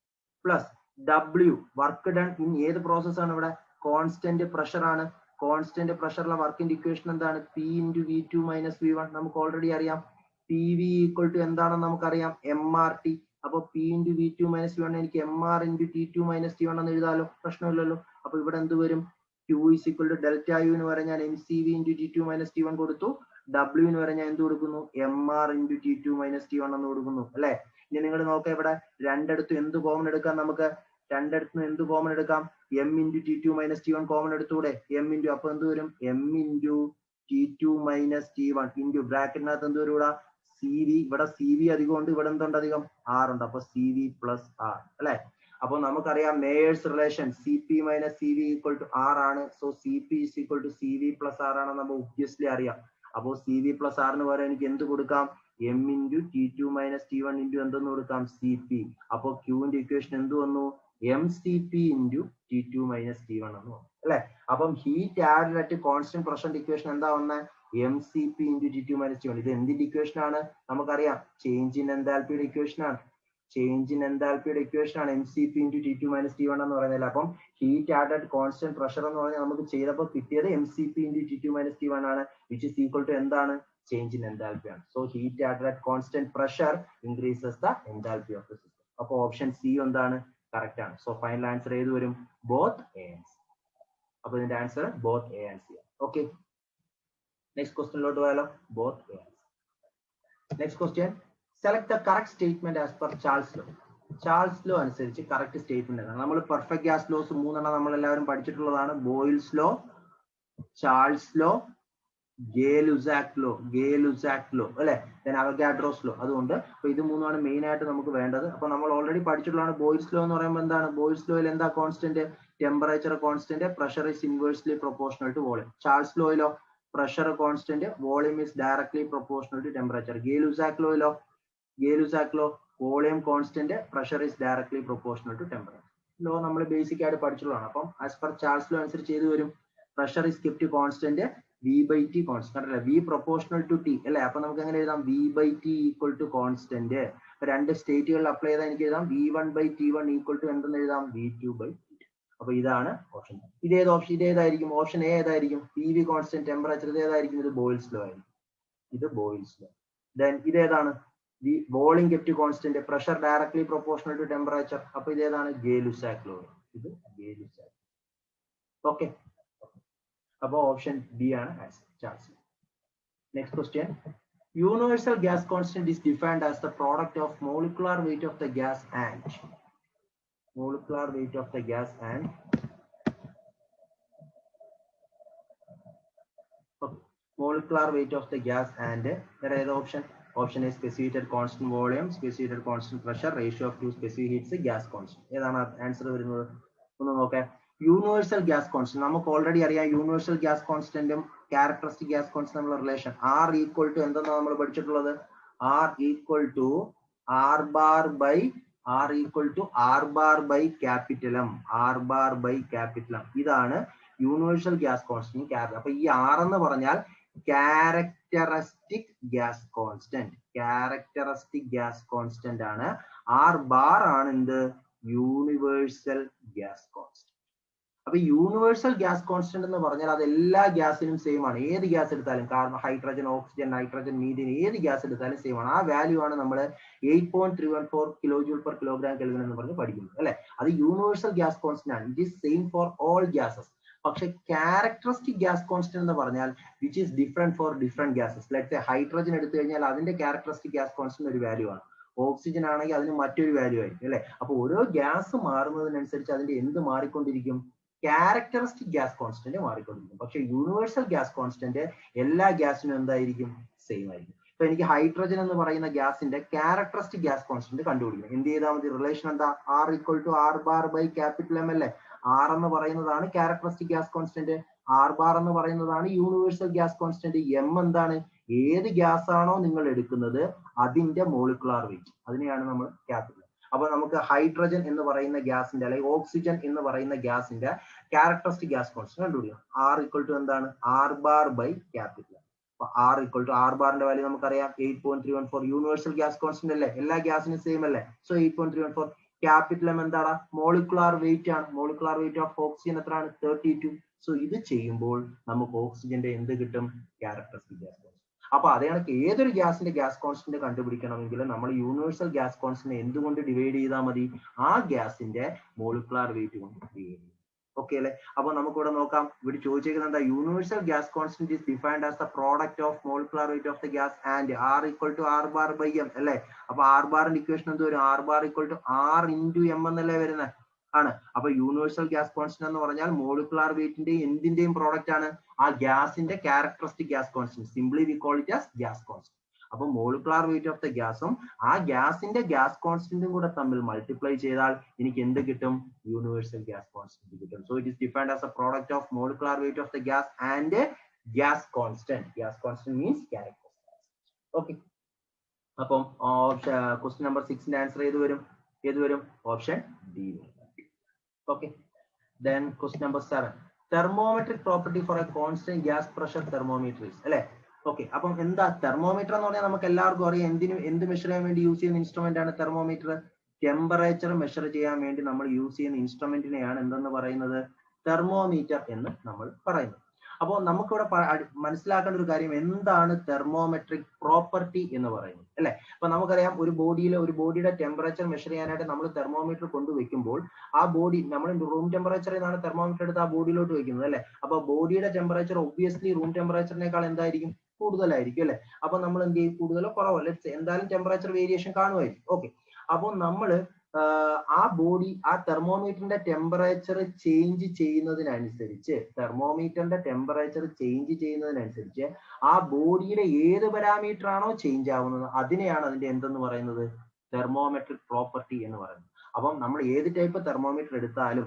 plus W work done in ഏത് പ്രോസസ് ആണ് ഇവിടെ? കോൺസ്റ്റന്റ് പ്രഷർ ആണ്. കോൺസ്റ്റന്റ് പ്രഷറിലെ വർക്കിന്റെ ഇക്വേഷൻ എന്താണ്? P into V two minus V one. നമുക്ക് ഓൾറെഡി അറിയാം. പി വി ഈക്വൽ ടു എന്താണെന്ന് നമുക്കറിയാം? M R T. അപ്പൊ P into V two minus V one എനിക്ക് M R into T two minus T one എന്ന് എഴുതാലോ, പ്രശ്നമില്ലല്ലോ. അപ്പൊ ഇവിടെ എന്ത് വരും? Q is equal to delta യുവിന് വരെ ഞാൻ M C V into T two minus T one കൊടുത്തു. ഡബ്ല്യുവിന് വരെ ഞാൻ എന്ത് കൊടുക്കുന്നു? M R into T two minus T one എന്ന് കൊടുക്കുന്നു അല്ലെ. ഇനി നിങ്ങൾ നോക്കാം, ഇവിടെ രണ്ടിടത്തും എന്ത് കോമൺ എടുക്കാം? നമുക്ക് രണ്ടിടത്തും എന്ത് കോമൺ എടുക്കാം? M into T two minus T one common എടുത്തൂടെ? എം ഇൻറ്റു, അപ്പൊ എന്ത് വരും? M into T two minus T one into ബ്രാക്കറ്റിനകത്ത് എന്ത് വരും? ഇവിടെ സി വി. ഇവിടെ സി വി അധികം ഉണ്ട്, ഇവിടെ എന്തുണ്ട്? അധികം ആർ ഉണ്ട്. അപ്പൊ സി വി പ്ലസ് ആർ അല്ലെ. അപ്പൊ നമുക്കറിയാം Mayer's relation C P minus C V equal to R ആണ്. So C P is equal to C V plus R ആണെന്ന് നമ്മൾ ഒബ്വിയസ്ലി അറിയാം. അപ്പോ സി വി പ്ലസ് ആറിന് പകരം എനിക്ക് എന്ത് കൊടുക്കാം? M into T two minus T one into എന്തെന്ന് കൊടുക്കാം? C P. അപ്പൊ ക്യൂവിന്റെ ഇക്വേഷൻ എന്ത് വന്നു? M C P into T two minus T one എന്ന് വന്നു അല്ലെ. അപ്പം ഹീറ്റ് ആഡഡ് അറ്റ് കോൺസ്റ്റന്റ് പ്രഷറിന്റെ ഇക്വേഷൻ എന്താ വന്നത്? M C P into T two minus T one. ഇത് എന്തിന്റെ ഇക്വേഷൻ ആണ്? നമുക്കറിയാം, ചേഞ്ച് ഇൻ എൻതാൽപ്പിയുടെ ഇക്വേഷൻ ആണ്. ചേഞ്ച് ഇൻ എൻതാൽപ്പിയുടെ ഇക്വേഷൻ ആണ് M C P into T two minus T one എന്ന് പറയുന്നത്. അപ്പം ഹീറ്റ് ആഡഡ് കോൺസ്റ്റന്റ് പ്രഷർ എന്ന് പറഞ്ഞാൽ നമുക്ക് ചെയ്തപ്പോൾ കിട്ടിയത് M C P into T two minus T one ആണ്, വിച്ച് ഇസ് ഈക്വൽ ടു എന്താണ്? ചേഞ്ച് ഇൻ എൻതാൽപ്പി ആണ്. So heat added at constant pressure increases the enthalpy of the system. അപ്പൊ option C എന്താണ്? കറക്റ്റ് ആണ്. So final answer ഏത് വരും? Both A and C. അപ്പൊ ഇതിന്റെ answer both A and C. Okay, next ക്വസ്റ്റ്യനിലോട്ട് പോയാലോ? Both A and C. Next question, select the correct statement as per Charles law. Charles law അനുസരിച്ച് correct statement ആണ്. നമ്മൾ perfect gas laws മൂന്നെണ്ണം നമ്മൾ എല്ലാവരും പഠിച്ചിട്ടുള്ളതാണ്. Boyle's law, Charles law, Gay Lussac law അല്ലെ, then അവഗാഡ്രോസ് ലോ. അതുകൊണ്ട് അപ്പൊ ഇത് മൂന്നുമാണ് മെയിൻ ആയിട്ട് നമുക്ക് വേണ്ടത്. അപ്പൊ നമ്മൾ ഓൾറെഡി പഠിച്ചിട്ടുള്ളതാണ്. ബോയിൽസ് ലോ എന്ന് പറയുമ്പോൾ എന്താണ്? ബോയിൽസ് ലോയിൽ എന്താ constant? Temperature constant, pressure is inversely proportional to volume. Charles ലോയിലോ pressure constant, volume is directly proportional to temperature. Gay Lussac law volume constant, pressure is directly proportional to temperature. Law നമ്മൾ basic ആയിട്ട് പഠിച്ചിട്ടുള്ളതാണ്. അപ്പം as per Charles law അനുസരിച്ച് ചെയ്തു വരും. Pressure is kept constant, V by T constant അല്ലെ, V proportional to T അല്ലെ. അപ്പൊ നമുക്ക് എങ്ങനെ എഴുതാം? V by T equal to constant. രണ്ട് സ്റ്റേറ്റുകളിൽ അപ്ലൈ ചെയ്താൽ എനിക്ക് എഴുതാം V one by T one equal to എന്തെന്ന് എഴുതാം? V two by T two. അപ്പൊ ഇതാണ് ഓപ്ഷൻ. ഇതേത് ഓപ്ഷൻ? ഇതേതായിരിക്കും? ഓപ്ഷൻ എ ഏതായിരിക്കും? P V constant, temperature. ഇത് ഏതായിരിക്കും? ഇത് ബോയിൽസ് ലോ ആയിരിക്കും. ഇത് ബോയിൽസ് ലോ. ദെൻ ഇതേതാണ്? Volume kept constant, pressure directly proportional to temperature. അപ്പൊ ഇതേതാണ്? Gay Lussac law. ഇത് ഗേ-ലുസാക്ക്. ഓക്കെ, അപ്പൊ ഓപ്ഷൻ ബി ആണ് answer, Charles law. Next question, universal gas constant is defined as the product of molecular weight of the gas and molecular weight of the gas and molecular weight of the gas and there is option. Option is specified constant volume, specified constant pressure, ratio of two specific heats, gas constant. ഏതാണ് answer വരുന്നത്? ഒന്ന് നോക്കാം. Universal gas constant നമുക്ക് already അറിയാം. Universal gas കോൺസ്റ്റന്റും characteristic gas constant തമ്മിലുള്ള relation R equal to എന്തെന്നാണ് നമ്മൾ പഠിച്ചിട്ടുള്ളത്? R equal to R bar by capital M. R bar by capital M. ഇതാണ് യൂണിവേഴ്സൽ ഗ്യാസ് കോൺസ്റ്റന്റ്. അപ്പൊ ഈ ആർ എന്ന് പറഞ്ഞാൽ characteristic gas constant. Characteristic gas constant ആണ്. ആർ ബാർ ആണ് എന്ത്? Universal gas constant. അപ്പൊ യൂണിവേഴ്സൽ ഗ്യാസ് കോൺസ്റ്റന്റ് എന്ന് പറഞ്ഞാൽ അത് എല്ലാ ഗ്യാസിനും സെയിം ആണ്. ഏത് ഗ്യാസ് എടുത്താലും carbon, hydrogen, oxygen, nitrogen, methane, ഏത് ഗ്യാസ് എടുത്താലും സെയിം ആണ്. ആ വാല്യൂ ആണ് നമ്മൾ 8.314 kilo joule per kilogram kelvin എന്ന് പറഞ്ഞ് പഠിക്കുന്നത് അല്ലെ. അത് യൂണിവേഴ്സൽ ഗ്യാസ് കോൺസ്റ്റന്റ് ആണ്. It is same for all gases. പക്ഷെ ക്യാരക്ടറിസ്റ്റിക് ഗ്യാസ് കോൺസ്റ്റന്റ് എന്ന് പറഞ്ഞാൽ which is different for different gases. Let's say hydrogen എടുത്തു കഴിഞ്ഞാൽ അതിന്റെ ക്യാരക്ടറിസ്റ്റിക് ഗ്യാസ് കോൺസ്റ്റന്റ് ഒരു വാല്യൂ ആണ്. ഓക്സിജൻ ആണെങ്കിൽ അതിന് മറ്റൊരു വാല്യൂ ആയിരിക്കും അല്ലെ. അപ്പൊ ഓരോ ഗ്യാസ് മാറുന്നതിനനുസരിച്ച് അതിന്റെ എന്ത് മാറിക്കൊണ്ടിരിക്കും? ക്യാരക്ടറിസ്റ്റിക് ഗ്യാസ് കോൺസ്റ്റന്റ് മാറിക്കൊണ്ടിരിക്കും. പക്ഷെ യൂണിവേഴ്സൽ ഗ്യാസ് കോൺസ്റ്റന്റ് എല്ലാ ഗ്യാസിനും എന്തായിരിക്കും? സെയിം ആയിരിക്കും. ഇപ്പൊ എനിക്ക് ഹൈഡ്രജൻ എന്ന് പറയുന്ന ഗ്യാസിന്റെ ക്യാരക്ടറിസ്റ്റിക് ഗ്യാസ് കോൺസ്റ്റന്റ് കണ്ടുപിടിക്കണം. എന്ത് ചെയ്താൽ മതി? റിലേഷൻ എന്താ? R equal to R bar by capital M അല്ലേ. ആർ എന്ന് പറയുന്നതാണ് characteristic gas constant, R bar എന്ന് പറയുന്നതാണ് യൂണിവേഴ്സൽ ഗ്യാസ് കോൺസ്റ്റന്റ്, എം എന്താണ്? ഏത് ഗ്യാസ് ആണോ നിങ്ങൾ എടുക്കുന്നത് അതിന്റെ മോളിക്കുലാർ വെയിറ്റ്, അതിനെയാണ് നമ്മൾ ക്യാപിറ്റൽ. അപ്പൊ നമുക്ക് ഹൈഡ്രജൻ എന്ന് പറയുന്ന ഗ്യാസിന്റെ അല്ലെങ്കിൽ ഓക്സിജൻ എന്ന് പറയുന്ന ഗ്യാസിന്റെ ക്യാരക്ടറിസ്റ്റിക് ഗ്യാസ് കോൺസ്റ്റന്റ് കണ്ടുപിടിക്കണം. ആർ ഈക്വൽ ടു എന്താണ്? R bar by capital. അപ്പൊ ആർ ഈക്വൽ ടു ആർ ബാറിന്റെ വാല്യൂ നമുക്കറിയാം 8.314. യൂണിവേഴ്സൽ ഗ്യാസ് കോൺസ്റ്റന്റ് അല്ലേ, എല്ലാ ഗ്യാസിനും സെയിം അല്ലേ. സോ 8.314. ക്യാപിറ്റൽ എം എന്താണ്? മോളിക്കുലാർ വെയിറ്റ് ആണ്. മോളിക്കുലാർ വെയിറ്റ് ഓഫ് ഓക്സിജൻ എത്രയാണ്? 32. സോ ഇത് ചെയ്യുമ്പോൾ നമുക്ക് ഓക്സിജന്റെ എന്ത് കിട്ടും? Characteristic gas constant. അപ്പൊ അതേ കണക്ക് ഏതൊരു ഗ്യാസിന്റെ ഗ്യാസ് കോൺസ്റ്റന്റ് കണ്ടുപിടിക്കണമെങ്കിൽ നമ്മൾ യൂണിവേഴ്സൽ ഗ്യാസ് കോൺസ്റ്റന്റ് എന്തുകൊണ്ട് ഡിവൈഡ് ചെയ്താൽ മതി? ആ ഗ്യാസിന്റെ മോളിക്കുലാർ വെയിറ്റ് കൊണ്ട് ഡിവൈഡ് ചെയ്യും. ഓക്കെ അല്ലെ. അപ്പൊ നമുക്കിവിടെ നോക്കാം. ഇവിടെ ചോദിച്ചിരിക്കുന്നത് എന്താ? Universal gas constant is defined as the product of molecular weight of the gas and R equal to R bar by M അല്ലെ. അപ്പൊ ആർ ബാറിന്റെ ഇക്വേഷൻ എന്ത് വരും? R bar equal to R into M എന്നല്ലേ വരുന്നത് ആണ്. അപ്പൊ universal gas constant എന്ന് പറഞ്ഞാൽ മോളിക്കുലാർ വെയിറ്റിന്റെയും എന്തിന്റെയും പ്രോഡക്റ്റ് ആണ്? ആ ഗ്യാസിന്റെ characteristic gas constant. Simply we call it as gas constant. അപ്പൊ മോളിക്കുലാർ വെയിറ്റ് ഓഫ് ദ ഗ്യാസും ആ ഗ്യാസിന്റെ ഗ്യാസ് കോൺസ്റ്റന്റും കൂടെ തമ്മിൽ മൾട്ടിപ്ലൈ ചെയ്താൽ എനിക്ക് എന്ത് കിട്ടും? യൂണിവേഴ്സൽ ഗ്യാസ് കോൺസ്റ്റന്റ് കിട്ടും. So it is defined as A product of molecular weight of the gas and gas constant. Gas constant means characteristic. Okay. അപ്പം ക്വസ്റ്റ്യൻ നമ്പർ 6ന്റെ ആൻസർ ഏത് വരും? ഓപ്ഷൻ ഡി വരും. Okay, then question number 7. Thermometric property for a constant gas pressure thermometer is അല്ലെ. Okay. അപ്പം എന്താ thermometer എന്ന് പറഞ്ഞാൽ നമുക്ക് എല്ലാവർക്കും അറിയാം. എന്ത് മെഷർ ചെയ്യാൻ വേണ്ടി യൂസ് ചെയ്യുന്ന ഇൻസ്ട്രുമെന്റ് ആണ് തെർമോമീറ്റർ? ടെമ്പറേച്ചർ മെഷർ ചെയ്യാൻ വേണ്ടി നമ്മൾ യൂസ് ചെയ്യുന്ന ഇൻസ്ട്രുമെന്റിനെയാണ് എന്തെന്ന് പറയുന്നത്? തെർമോമീറ്റർ എന്ന് നമ്മൾ പറയുന്നത്. അപ്പോൾ നമുക്കിവിടെ മനസ്സിലാക്കേണ്ട ഒരു കാര്യം, എന്താണ് തെർമോമെട്രിക് പ്രോപ്പർട്ടി എന്ന് പറയുന്നത് അല്ലെ. അപ്പൊ നമുക്കറിയാം ഒരു ബോഡിയുടെ ടെമ്പറേച്ചർ മെഷർ ചെയ്യാനായിട്ട് നമ്മൾ തെർമോമീറ്റർ കൊണ്ടുവയ്ക്കുമ്പോൾ ആ ബോഡി നമ്മൾ റൂം ടെമ്പറേച്ചറിൽ നിന്നാണ് തെർമോമീറ്റർ എടുത്ത് ആ ബോഡിയിലോട്ട് വെക്കുന്നത് അല്ലെ. അപ്പൊ ബോഡിയുടെ ടെമ്പറേച്ചർ ഒബ്വിയസ്ലി റൂം ടെമ്പറേച്ചറിനേക്കാൾ എന്തായിരിക്കും? കൂടുതലായിരിക്കും അല്ലെ. അപ്പൊ നമ്മൾ എന്ത് ചെയ്യും? കൂടുതലോ കുറവോ എന്തായാലും ടെമ്പറേച്ചർ വേരിയേഷൻ കാണുമായിരിക്കും. ഓക്കെ. അപ്പോൾ നമ്മൾ ആ ബോഡി ആ തെർമോമീറ്ററിന്റെ ടെമ്പറേച്ചർ ചേഞ്ച് ചെയ്യുന്നതിനനുസരിച്ച് ആ ബോഡിയുടെ ഏത് പാരാമീറ്റർ ആണോ ചേഞ്ച് ആവുന്നത് അതിനെയാണ് അതിന്റെ എന്തെന്ന് പറയുന്നത്? തെർമോമെട്രിക് പ്രോപ്പർട്ടി എന്ന് പറയുന്നത്. അപ്പം നമ്മൾ ഏത് ടൈപ്പ് തെർമോമീറ്റർ എടുത്താലും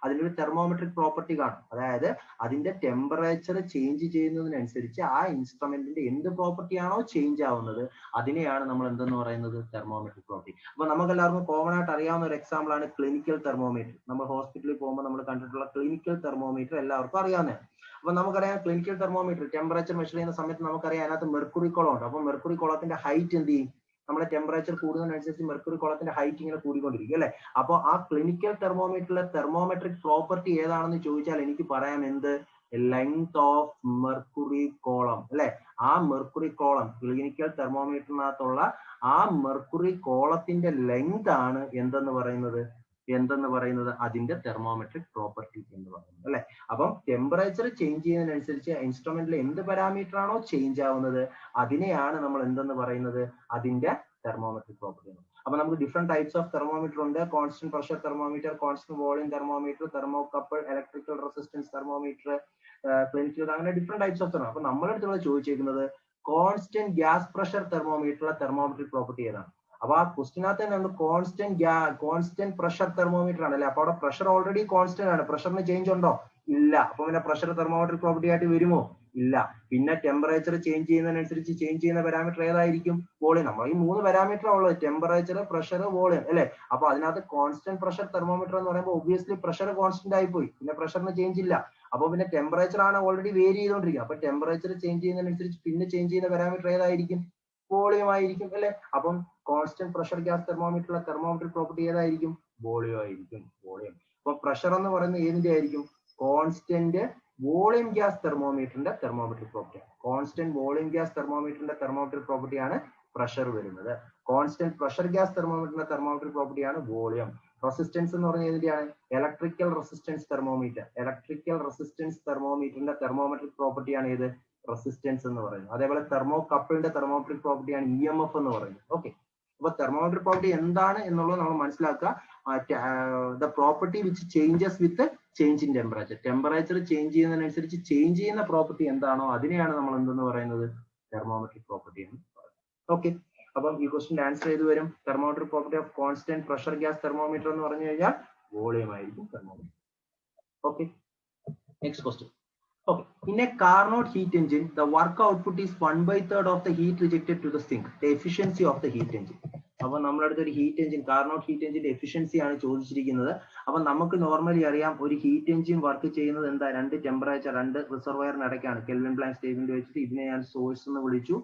അതിനൊരു തെർമോമെട്രിക് പ്രോപ്പർട്ടി കാണും. അതായത് അതിന്റെ ടെമ്പറേച്ചർ ചേഞ്ച് ചെയ്യുന്നതിനനുസരിച്ച് ആ ഇൻസ്ട്രുമെന്റിന്റെ എന്ത് പ്രോപ്പർട്ടി ആണോ ചേഞ്ച് ആവുന്നത് അതിനെയാണ് നമ്മൾ എന്തെന്ന് പറയുന്നത്? തെർമോമെട്രിക് പ്രോപ്പർട്ടി. അപ്പൊ നമുക്ക് എല്ലാവർക്കും കോമൺ ആയിട്ട് അറിയാവുന്ന ഒരു എക്സാമ്പിൾ ആണ് ക്ലിനിക്കൽ തെർമോമീറ്റർ. നമ്മൾ ഹോസ്പിറ്റലിൽ പോകുമ്പോൾ നമ്മൾ കണ്ടിട്ടുള്ള ക്ലിനിക്കൽ തെർമോമീറ്റർ എല്ലാവർക്കും അറിയാവുന്നതാണ്. അപ്പൊ നമുക്കറിയാം ക്ലിനിക്കൽ തെർമോമീറ്റർ ടെമ്പറേച്ചർ മെഷർ ചെയ്യുന്ന സമയത്ത് നമുക്കറിയാം അതിനകത്ത് മെർക്കുറി കോളം ഉണ്ട്. അപ്പൊ മെർക്കുറി കോളത്തിന്റെ ഹൈറ്റ് എന്ത് ചെയ്യും? നമ്മുടെ ടെമ്പറേച്ചർ കൂടുന്നതിനനുസരിച്ച് മെർക്കുറി കോളത്തിന്റെ ഹൈറ്റ് ഇങ്ങനെ കൂടിക്കൊണ്ടിരിക്കും അല്ലെ. അപ്പോൾ ആ ക്ലിനിക്കൽ തെർമോമീറ്ററിലെ തെർമോമെട്രിക് പ്രോപ്പർട്ടി ഏതാണെന്ന് ചോദിച്ചാൽ എനിക്ക് പറയാം എന്ത്? ലെങ്ത് ഓഫ് മെർക്കുറി കോളം അല്ലെ. ആ മെർക്കുറി കോളം ക്ലിനിക്കൽ തെർമോമീറ്ററിനകത്തുള്ള ആ മെർക്കുറി കോളത്തിന്റെ ലെങ്ത് ആണ് എന്തെന്ന് പറയുന്നത് അതിന്റെ തെർമോമെട്രിക് പ്രോപ്പർട്ടി എന്ന് പറയുന്നത് അല്ലെ. അപ്പം ടെമ്പറേച്ചർ ചേഞ്ച് ചെയ്യുന്നതിനനുസരിച്ച് ഇൻസ്ട്രുമെന്റിൽ എന്ത് പാരാമീറ്റർ ആണോ ചേഞ്ച് ആവുന്നത് അതിനെയാണ് നമ്മൾ എന്തെന്ന് പറയുന്നത്? അതിന്റെ തെർമോമെട്രിക് പ്രോപ്പർട്ടി. അപ്പൊ നമുക്ക് ഡിഫറെന്റ് ടൈപ്സ് ഓഫ് തെർമോമീറ്റർ ഉണ്ട്. Constant pressure thermometer, constant volume thermometer, thermocouple, electrical resistance thermometer, clinical, അങ്ങനെ ഡിഫറെന്റ് ടൈപ്സ് ഓഫ് തെർമോ. അപ്പൊ നമ്മുടെ അടുത്തുള്ള ചോദിച്ചിരിക്കുന്നത് constant gas pressure തെർമോമീറ്ററിലെ thermometric property ഏതാണ്? അപ്പൊ ആ ക്വസ്റ്റിനകത്ത് തന്നെ കോൺസ്റ്റന്റ് പ്രഷർ തെർമോമീറ്റർ ആണ് അല്ലെ. അപ്പൊ അവിടെ പ്രഷർ ഓൾറെഡി കോൺസ്റ്റന്റ് ആണ്. പ്രഷറിന് ചേഞ്ച് ഉണ്ടോ? ഇല്ല. അപ്പൊ പിന്നെ പ്രഷർ തെർമോമെട്രിക് പ്രോപ്പർട്ടി ആയിട്ട് വരുമോ? ഇല്ല. പിന്നെ ടെമ്പറേച്ചർ ചേഞ്ച് ചെയ്യുന്നതിനനുസരിച്ച് ചേഞ്ച് ചെയ്യുന്ന പാരാമീറ്റർ ഏതായിരിക്കും? വോളിയം. നമ്മൾ ഈ 3 പാരാമീറ്റർ ഉള്ളത്, ടെമ്പറേച്ചർ, പ്രഷർ, വോളിയം അല്ലെ. അപ്പൊ അതിനകത്ത് കോൺസ്റ്റന്റ് പ്രഷർ തെർമോമീറ്റർ എന്ന് പറയുമ്പോൾ ഒബ്വിയസ്ലി പ്രഷർ കോൺസ്റ്റന്റ് ആയി പോയി, പിന്നെ പ്രഷറിന് ചേഞ്ച് ഇല്ല. അപ്പൊ പിന്നെ ടെമ്പറേച്ചർ ആണ് ഓൾറെഡി വേരി ചെയ്തുകൊണ്ടിരിക്കുക. അപ്പൊ ടെമ്പറേച്ചർ ചേഞ്ച് ചെയ്യുന്നതിനനുസരിച്ച് പിന്നെ ചേഞ്ച് ചെയ്യുന്ന പാരാമീറ്റർ ഏതായിരിക്കും? വോളിയം ആയിരിക്കും അല്ലെ? അപ്പം കോൺസ്റ്റന്റ് പ്രഷർ ഗ്യാസ് തെർമോമീറ്ററിലെ തെർമോമെട്രിക് പ്രോപ്പർട്ടി ഏതായിരിക്കും? വോളിയം ആയിരിക്കും. വോളിയം. അപ്പൊ പ്രഷർ എന്ന് പറയുന്നത് ഏതിന്റെ ആയിരിക്കും? കോൺസ്റ്റന്റ് വോളിയം ഗ്യാസ് തെർമോമീറ്ററിന്റെ thermometric property. Constant volume gas തെർമോമീറ്ററിന്റെ തെർമോമെട്രിക് പ്രോപ്പർട്ടിയാണ് പ്രഷർ വരുന്നത്. കോൺസ്റ്റന്റ് പ്രഷർ ഗ്യാസ് തെർമോമീറ്ററിന്റെ തെർമോമെട്രിക് പ്രോപ്പർട്ടിയാണ് വോളിയം. റെസിസ്റ്റൻസ് എന്ന് പറഞ്ഞാൽ ഏതിന്റെയാണ്? Electrical resistance thermometer. Electrical resistance തെർമോമീറ്ററിന്റെ തെർമോമെട്രിക് പ്രോപ്പർട്ടിയാണ് ഏത്? റെസിസ്റ്റൻസ് എന്ന് പറയുന്നത്. അതേപോലെ തെർമോ കപ്പിളിന്റെ തെർമോമെട്രിക് പ്രോപ്പർട്ടിയാണ് EMF എന്ന് പറയുന്നത്. ഓക്കെ, അപ്പൊ തെർമോമെട്രിക് പ്രോപ്പർട്ടി എന്താണ് എന്നുള്ളത് നമ്മൾ മനസ്സിലാക്കുക. The property which changes with change in temperature. Temperature change ചെയ്യുന്നതിനനുസരിച്ച് ചേഞ്ച് ചെയ്യുന്ന പ്രോപ്പർട്ടി എന്താണോ അതിനെയാണ് നമ്മൾ എന്തെന്ന് പറയുന്നത്? തെർമോമെട്രിക് പ്രോപ്പർട്ടി എന്ന് പറയുന്നത്. ഓക്കെ, അപ്പം ഈ ക്വസ്റ്റിന്റെ ആൻസർ ചെയ്ത് വരും. Thermometric property of constant pressure gas thermometer എന്ന് പറഞ്ഞു കഴിഞ്ഞാൽ വോളിയം ആയിരിക്കും thermometer. Okay, next question. Okay, in a Carnot heat engine, the work output is 1/3 of the heat rejected to the sink. The efficiency of the heat engine. അപ്പൊ നമ്മളടുത്ത് ഒരു heat engine, Carnot heat എഞ്ചിന്റെ efficiency ആണ് ചോദിച്ചിരിക്കുന്നത്. അപ്പൊ നമുക്ക് normally അറിയാം ഒരു ഹീറ്റ് എഞ്ചിൻ വർക്ക് ചെയ്യുന്നത് എന്താ? രണ്ട് ടെമ്പറേച്ചർ, രണ്ട് റിസർവയറിന് ഇടയ്ക്കാണ്. കെൽവിൻ പ്ലാങ്ക് സ്റ്റേറ്റ്മെന്റ് വെച്ചിട്ട് ഇതിനെ ഞാൻ സോഴ്സ് എന്ന് വിളിച്ചു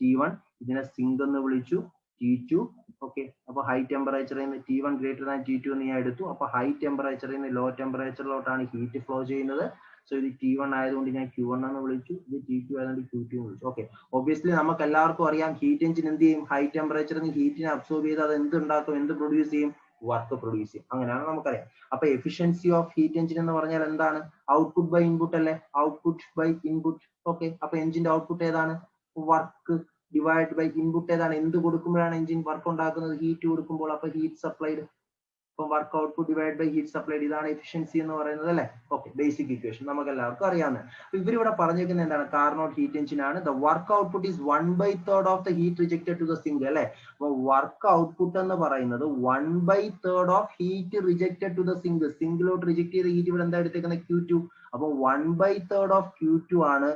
T1, ഇതിനെ സിങ്ക് എന്ന് വിളിച്ചു T2. ഓക്കെ, അപ്പൊ ഹൈ ടെമ്പറേച്ചറിൽ നിന്ന് T1 ഗ്രേറ്റർ ദാൻ T2 എന്ന് ഞാൻ എടുത്തു. അപ്പൊ ഹൈ ടെമ്പറേച്ചറിൽ നിന്ന് ലോ ടെമ്പറേച്ചറിലോട്ടാണ് ഹീറ്റ് ഫ്ലോ ചെയ്യുന്നത്. സോ ഇത് T1 ആയതുകൊണ്ട് ഞാൻ Q1 എന്ന് വിളിച്ചു, ഇത് T2 ആയതുകൊണ്ട് Q2 എന്ന് വിളിച്ചു. ഓക്കെ, ഒബ്വിയസ്ലി നമുക്ക് എല്ലാവർക്കും അറിയാം ഹീറ്റ് എഞ്ചിൻ എന്ത് ചെയ്യും? ഹൈ ടെമ്പറേച്ചറിൽ നിന്ന് ഹീറ്റിനെ അബ്സോർബ് ചെയ്ത് അത് എന്ത് ഉണ്ടാക്കും? എന്ത് പ്രൊഡ്യൂസ് ചെയ്യും? വർക്ക് പ്രൊഡ്യൂസ് ചെയ്യും. അങ്ങനെയാണ് നമുക്കറിയാം. അപ്പൊ എഫിഷ്യൻസി ഓഫ് ഹീറ്റ് എഞ്ചിൻ എന്ന് പറഞ്ഞാൽ എന്താണ്? ഔട്ട്പുട്ട് ബൈ ഇൻപുട്ട് അല്ലെ? Output by input. ഓക്കെ, അപ്പൊ എഞ്ചിന്റെ ഔട്ട്പുട്ട് ഏതാണ്? വർക്ക് ഡിവൈഡ് ബൈ ഇൻപുട്ട് ഏതാണ്? എന്ത് കൊടുക്കുമ്പോഴാണ് എഞ്ചിൻ വർക്ക് ഉണ്ടാക്കുന്നത്? ഹീറ്റ് കൊടുക്കുമ്പോൾ. അപ്പൊ ഹീറ്റ് സപ്ലൈഡ്. അപ്പൊ work output divide by heat supplied. ഇതാണ് എഫിഷ്യൻസി എന്ന് പറയുന്നത് അല്ലെ? ഓക്കെ, ബേസിക് ഇക്വേഷൻ നമുക്ക് എല്ലാവർക്കും അറിയാവുന്നത്. അപ്പൊ ഇവരിവിടെ പറഞ്ഞിരിക്കുന്നത് എന്താണ്? കാർനോട്ട് ഹീറ്റ് എഞ്ചിൻ ആണ്. The work output is 1/3 of the heat rejected to the sink അല്ലെ? അപ്പൊ വർക്ക് ഔട്ട്പുട്ട് എന്ന് പറയുന്നത് 1/3 of heat rejected to the sink. സിങ്കിലോട്ട് റിജക്ട് ചെയ്ത ഹീറ്റ് ഇവിടെ എന്താ എടുത്തേക്കുന്നത്? Q2. അപ്പൊ 1/3 ഓഫ് Q2 ആണ്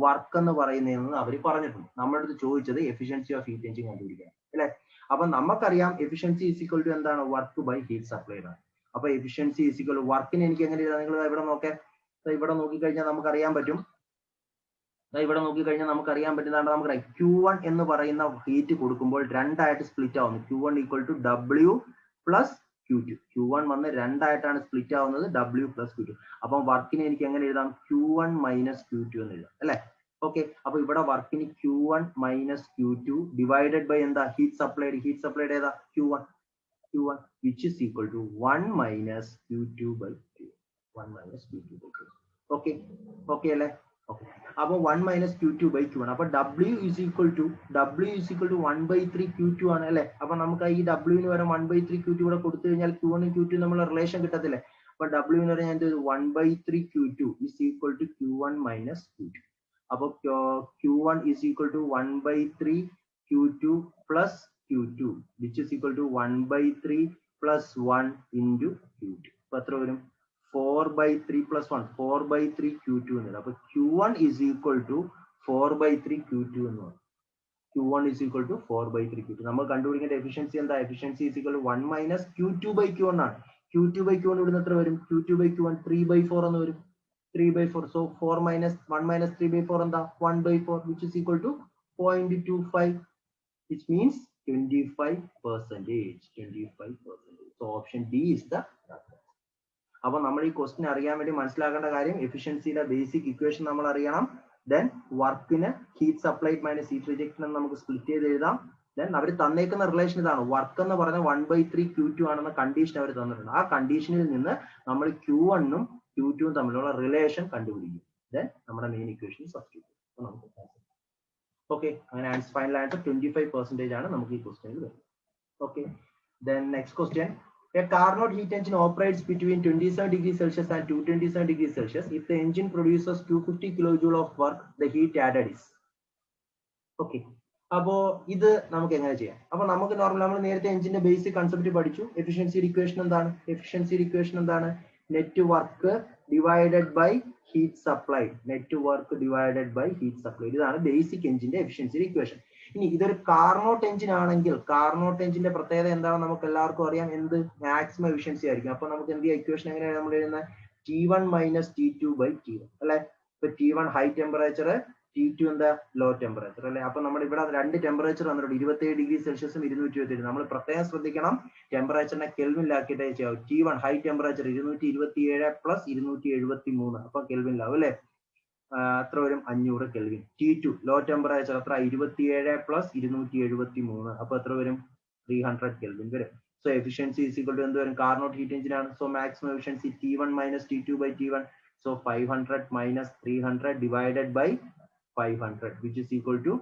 വർക്ക് എന്ന് പറയുന്നതെന്ന് അവർ പറഞ്ഞിട്ടുണ്ട്. നമ്മുടെ അടുത്ത് ചോദിച്ചത് എഫിഷ്യൻസി ഓഫ് ഹീറ്റ് എഞ്ചിൻ കണ്ടുപിടിക്കാൻ അല്ലെ? അപ്പൊ നമുക്കറിയാം എഫിഷ്യൻസി ഈസ് ഈക്വൽ ടു എന്താണ്? വർക്ക് ബൈ ഹീറ്റ് സപ്ലൈഡ് ആണ്. അപ്പൊ എഫിഷ്യൻസി ഈസ് ഈക്വൽ ടു വർക്കിന് എനിക്ക് എങ്ങനെ എഴുതാം? നിങ്ങൾ ഇവിടെ നോക്കേ, ഇവിടെ നോക്കിക്കഴിഞ്ഞാൽ നമുക്കറിയാൻ പറ്റും. ഇവിടെ നോക്കിക്കഴിഞ്ഞാൽ നമുക്കറിയാൻ പറ്റുന്നതാണ്. നമുക്കറിയാം Q1 എന്ന് പറയുന്ന ഹീറ്റ് കൊടുക്കുമ്പോൾ രണ്ടായിട്ട് സ്പ്ലിറ്റ് ആവുന്നു. Q1 equal to W plus Q2. Q1 വന്ന് രണ്ടായിട്ടാണ് സ്പ്ലിറ്റ് ആവുന്നത്, W പ്ലസ് Q2. അപ്പം വർക്കിന് എനിക്ക് എങ്ങനെ എഴുതാം? Q1 മൈനസ് Q2 എന്ന് എഴുതാം അല്ലെ? ഓക്കെ, അപ്പൊ ഇവിടെ വർക്കിന് Q1 minus Q2 divided by എന്താ? Heat supplied. ഹീറ്റ് സപ്ലൈഡ് ഏതാ? Q1 which is equal to 1 minus Q2 by Q. 1 minus Q2 by Q. Okay, okay അല്ലേ? ഓക്കെ, അപ്പൊ 1 minus Q2 by Q1. അപ്പൊ W is equal to 1/3 Q2 ആണ് അല്ലെ? അപ്പൊ നമുക്ക് ഈ W ന് വരെ 1/3 Q2 ഇവിടെ കൊടുത്തു കഴിഞ്ഞാൽ Q1 ഉം Q2 നമ്മളെ റിലേഷൻ കിട്ടത്തില്ലേ? അപ്പൊ W ന് വരെ ഞാൻ 1/3 Q2 is equal to Q1 minus Q2. അപ്പൊ Q1 is equal to 1/3 Q2 plus Q2 which is equal to 1/3 plus 1 into Q2. അപ്പൊ എത്ര വരും? 4/3 plus 1, 4/3 Q2 എന്ന് വരും. അപ്പൊ Q1 is equal to 4/3 Q2 എന്ന് പറയും. Q1 is equal to 4/3 Q2. നമ്മൾ കണ്ടുപിടിക്കേണ്ട എഫിഷ്യൻസി എന്താ? Efficiency is equal to 1 minus Q2 by Q1 ആണ്. Q2 by Q1 ഇവിടുന്ന് എത്ര വരും? Q2 by Q1 3/4 എന്ന് വരും. 3/4. So 4 minus 1 minus 3/4 എന്താ? 1/4 which is equal to 0.25, which means 25%. 25%. So option D is the right answer. അപ്പൊ നമ്മൾ ഈ ക്വസ്റ്റ്യൻ അറിയാൻ വേണ്ടി മനസ്സിലാക്കേണ്ട കാര്യം എഫിഷ്യൻസിയുടെ ബേസിക് ഇക്വേഷൻ നമ്മൾ അറിയണം. ദെൻ വർക്കിന് heat supplied minus heat rejection എന്ന് നമുക്ക് സ്പ്ലിറ്റ് ചെയ്ത് എഴുതാം. ദെൻ അവർ തന്നേക്കുന്ന റിലേഷൻ ഇതാണ്. വർക്ക് എന്ന് പറയുന്നത് 1/3 Q2 ആണെന്ന കണ്ടീഷൻ അവർ തന്നിട്ടുണ്ട്. ആ കണ്ടീഷനിൽ നിന്ന് നമ്മൾ Q1 ഉം Q2 ഉം തമ്മിലുള്ള റിലേഷൻ കണ്ടുപിടിക്കും. ദെൻ നമ്മുടെ മെയിൻ ഇക്വേഷൻ സബ്സ്റ്റിറ്റ്യൂട്ട് നമുക്ക്. ഓക്കെ, അങ്ങനെ ഫൈനൽ ആൻസർ 25% ആണ് നമുക്ക് ഈ ക്വസ്റ്റ്യനിൽ വരുന്നത്. Okay, then next question. A Carnot heat engine operates between 27 degrees Celsius and 227 degrees Celsius. If the engine produces 250 kilojoule of work, the heat added is. Okay, അപ്പോ ഇത് നമുക്ക് എങ്ങനെ ചെയ്യാം? അപ്പൊ നമുക്ക് നോർമൽ നമ്മൾ നേരത്തെ എഞ്ചിന്റെ ബേസിക് കൺസെപ്റ്റ് പഠിച്ചു. എഫിഷ്യൻസി ഇക്വേഷൻ എന്താണ്? എഫിഷ്യൻസി ഇക്വേഷൻ എന്താണ്? Net work divided by heat supplied. Net work divided by heat supplied. ഇതാണ് ബേസിക് എഞ്ചിന്റെ എഫിഷ്യൻസി ഇക്വേഷൻ. ഇനി ഇതൊരു കാർനോട്ട് എഞ്ചിൻ ആണെങ്കിൽ കാർനോട്ട് എഞ്ചിന്റെ പ്രത്യേകത എന്താണെന്ന് നമുക്ക് എല്ലാവർക്കും അറിയാം. എന്ത്? മാക്സിമം എഫിഷ്യൻസി ആയിരിക്കും. അപ്പൊ നമുക്ക് എന്ത് ചെയ്യാം? ഇക്വേഷൻ എങ്ങനെയാണ് നമ്മൾ എഴുതുന്നത്? T1 minus T2 by T1 അല്ലെ. ഇപ്പൊ T1 ഹൈ ടെമ്പറേച്ചർ, T2 എന്താ ലോ ടെമ്പറേച്ചർ അല്ലെ. അപ്പൊ നമ്മൾ ഇവിടെ രണ്ട് ടെമ്പറേച്ചർ വന്നിട്ടുണ്ട്, 27 ഡിഗ്രി സെൽഷ്യസും 227. നമ്മൾ പ്രത്യേകം ശ്രദ്ധിക്കണം, ടെമ്പറേച്ചറിനെ കെൽവിനിലാക്കിയിട്ടേ ചെയ്യാവൂ. T1 ഹൈ ടെമ്പറേച്ചർ 227 പ്ലസ് 273, അപ്പൊ കെൽവിനിലാവും അല്ലെ. അത്ര വരും 500 കെൽവിൻ. T2 ലോ ടെമ്പറേച്ചർ എത്ര 27 പ്ലസ് 273, അപ്പൊ എത്ര വരും 300 കെൽവിൻ വരും. So efficiency is equal to എന്ത് വരും, കാർനോട്ട് ഹീറ്റ് എഞ്ചിൻ ആണ്. So maximum efficiency T1 minus T2 by T1. So 500 minus 300 divided by 500, which is equal to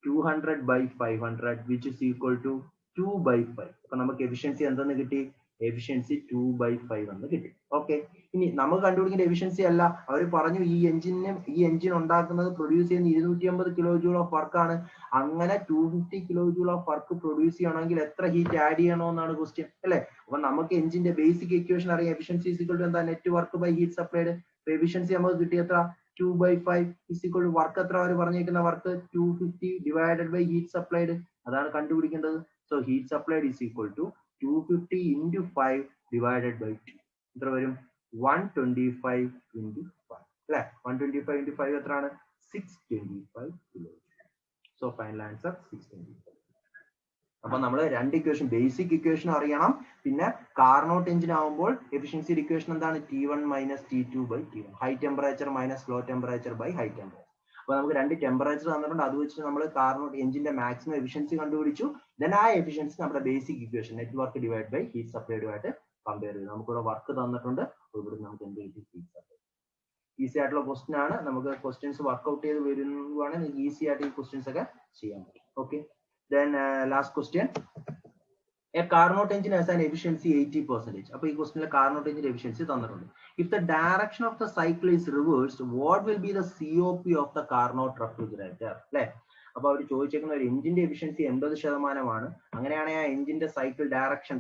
200 by 500, which is equal to 2 by 5. അപ്പൊ നമുക്ക് efficiency എന്തെന്ന് കിട്ടി, efficiency 2 by 5 എന്ന് കിട്ടി. Okay, ഇനി നമുക്ക് കണ്ടുപിടിക്കേണ്ട എഫിഷ്യൻസി അല്ല, അവർ പറഞ്ഞു ഈ എഞ്ചിൻ ഉണ്ടാക്കുന്നത് പ്രൊഡ്യൂസ് ചെയ്യുന്ന 250 കിലോ ജൂൾ ഓഫ് വർക്ക് ആണ്. അങ്ങനെ 250 kilo joule of work produce ചെയ്യണമെങ്കിൽ എത്ര ഹീറ്റ് ആഡ് ചെയ്യണമെന്നാണ് ക്വസ്റ്റ്യൻ അല്ലെ. അപ്പൊ നമുക്ക് എഞ്ചിന്റെ ബേസിക് ഇക്വേഷൻ അറിയാം, എഫിഷ്യൻസി ഈസ് ഈക്വൽ ടു എന്താ, net work by heat supplied. Efficiency നമുക്ക് കിട്ടി എത്ര, 2 by 5 is equal to work എത്ര അവർ പറഞ്ഞിരിക്കുന്ന work 250 divided by heat supplied, അതാണ് കണ്ടുപിടിക്കേണ്ടത്. So heat supplied is equal to 250 into 5 divided by 2, എത്ര വരും 125 into 5 അല്ലെ. 125 into 5 എത്രയാണ്, 625 കിലോ. So final answer 625. അപ്പൊ നമ്മൾ രണ്ട് ഇക്വേഷൻ, ബേസിക് ഇക്വേഷൻ അറിയണം, പിന്നെ കാർനോട്ട് എഞ്ചിൻ ആവുമ്പോൾ എഫിഷ്യൻസി ഇക്വേഷൻ എന്താണ്, T1 minus T2 by T1, high temperature minus low temperature by high temperature. അപ്പൊ നമുക്ക് രണ്ട് ടെമ്പറേച്ചർ തന്നിട്ടുണ്ട്, അത് വെച്ചിട്ട് നമ്മൾ കാർനോട്ട് എഞ്ചിന്റെ മാക്സിമം എഫിഷ്യൻസി കണ്ടുപിടിച്ചു. ദെൻ ആ എഫിഷ്യൻസി നമ്മുടെ basic equation net work divide by heat സപ്ലൈഡുമായിട്ട് കമ്പയർ ചെയ്തു. നമുക്കിവിടെ വർക്ക് തന്നിട്ടുണ്ട്, ഇവിടെ നമുക്ക് എന്ത് കിട്ടി, ഹീറ്റ് സപ്ലൈ. ഈസി ആയിട്ടുള്ള ക്വസ്റ്റ്യൻ ആണ്, നമുക്ക് ക്വസ്റ്റ്യൻസ് വർക്ക്ഔട്ട് ചെയ്ത് വരുവാണെങ്കിൽ ഈസി ആയിട്ട് ഈ ക്വസ്റ്റ്യൻസ് ഒക്കെ ചെയ്യാൻ പറ്റും. Okay, then last question, a Carnot engine has an efficiency 80%. അപ്പോൾ ഈ ക്വസ്റ്റ്യനിലെ കാർനോട്ട് എഞ്ചിൻ എഫിഷ്യൻസി തന്നിട്ടുണ്ട്. If the direction of the cycle is reversed, what will be the COP of the Carnot refrigerator? അല്ലേ. അപ്പൊ അവർ ചോദിച്ചേക്കുന്ന ഒരു എഞ്ചിന്റെ എഫിഷ്യൻസി 80%. അങ്ങനെയാണെങ്കിൽ ആ എഞ്ചിന്റെ സൈക്കിൾ ഡയറക്ഷൻ